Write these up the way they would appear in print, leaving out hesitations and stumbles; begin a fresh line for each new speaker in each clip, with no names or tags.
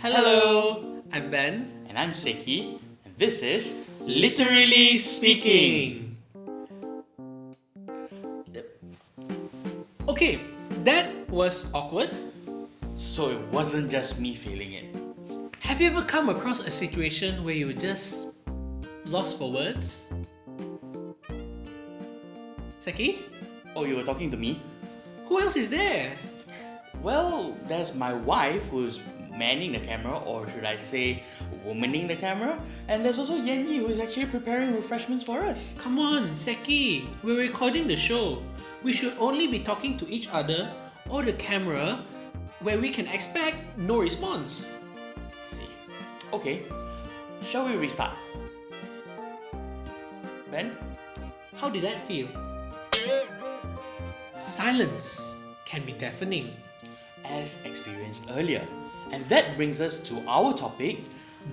Hello, I'm Ben.
And I'm Seki, and this is Literally Speaking.
Okay, that was awkward.
So it wasn't just me feeling it.
Have you ever come across a situation where you were just lost for words? Seki?
Oh, you were talking to me?
Who else is there?
Well, there's my wife who's manning the camera, or should I say, womaning the camera. And there's also Yanyi who's actually preparing refreshments for us.
Come on, Seki. We're recording the show. We should only be talking to each other or the camera where we can expect no response.
See. Okay, shall we restart? Ben?
How did that feel? Silence can be deafening.
As experienced earlier. And that brings us to our topic,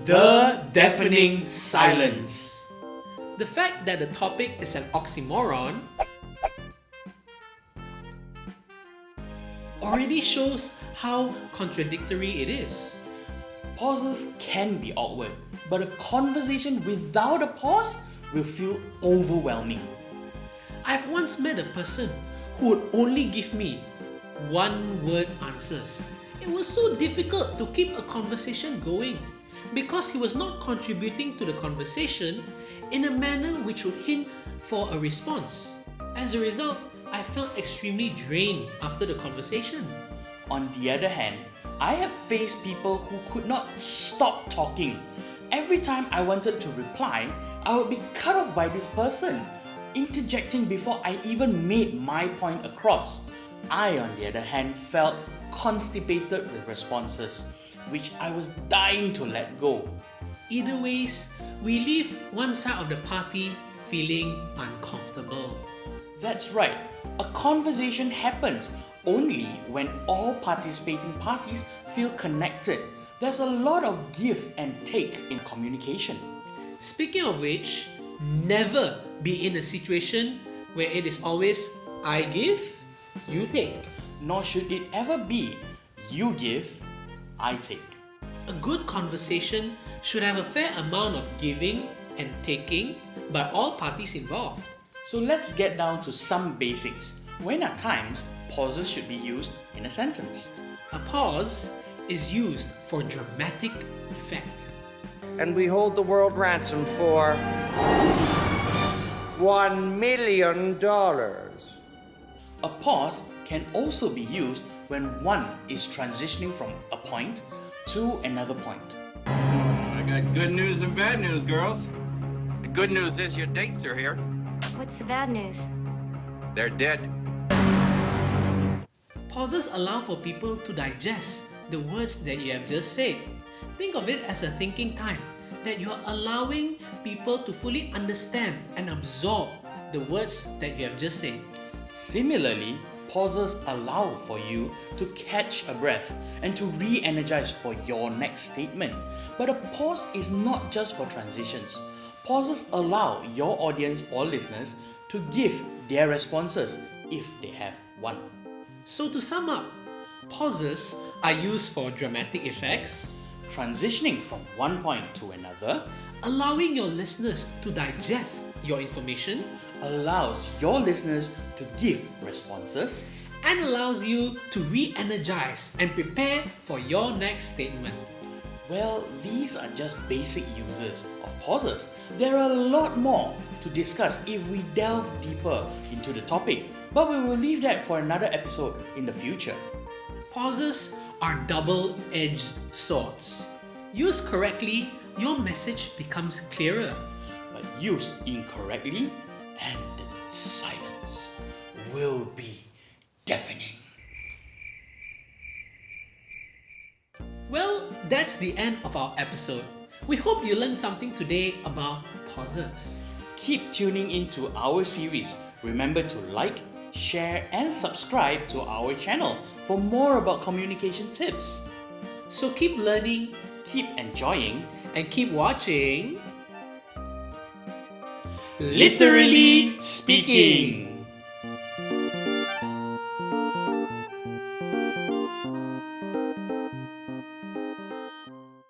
The deafening silence. The fact that the topic is an oxymoron already shows how contradictory it is.
Pauses can be awkward, but a conversation without a pause will feel overwhelming.
I've once met a person who would only give me one-word answers. It was so difficult to keep a conversation going because he was not contributing to the conversation in a manner which would hint for a response. As a result, I felt extremely drained after the conversation.
On the other hand, I have faced people who could not stop talking. Every time I wanted to reply, I would be cut off by this person, interjecting before I even made my point across. I, on the other hand, felt constipated with responses, which I was dying to let go.
Either ways, we leave one side of the party feeling uncomfortable.
That's right, a conversation happens only when all participating parties feel connected. There's a lot of give and take in communication.
Speaking of which, never be in a situation where it is always I give, you take.
Nor should it ever be you give, I take.
A good conversation should have a fair amount of giving and taking by all parties involved.
So let's get down to some basics. When at times, pauses should be used in a sentence.
A pause is used for dramatic effect.
And we hold the world ransom for $1 million.
A pause can also be used when one is transitioning from a point to another point.
I got good news and bad news, girls. The good news is your dates are here.
What's the bad news?
They're dead.
Pauses allow for people to digest the words that you have just said. Think of it as a thinking time, that you are allowing people to fully understand and absorb the words that you have just said.
Similarly, pauses allow for you to catch a breath and to re-energize for your next statement. But a pause is not just for transitions. Pauses allow your audience or listeners to give their responses if they have one.
So to sum up, pauses are used for dramatic effects,
Transitioning from one point to another
allowing your listeners to digest your information,
allows your listeners to give responses,
and allows you to re-energize and prepare for your next statement.
Well, these are just basic uses of pauses. There are a lot more to discuss if we delve deeper into the topic, but we will leave that for another episode in the future.
Pauses are double-edged swords. Used correctly, your message becomes clearer.
But used incorrectly, and the silence will be deafening.
Well, that's the end of our episode. We hope you learned something today about pauses.
Keep tuning into our series. Remember to like, share, and subscribe to our channel for more about communication tips.
So keep learning
Keep enjoying
and keep watching.
Literally Speaking.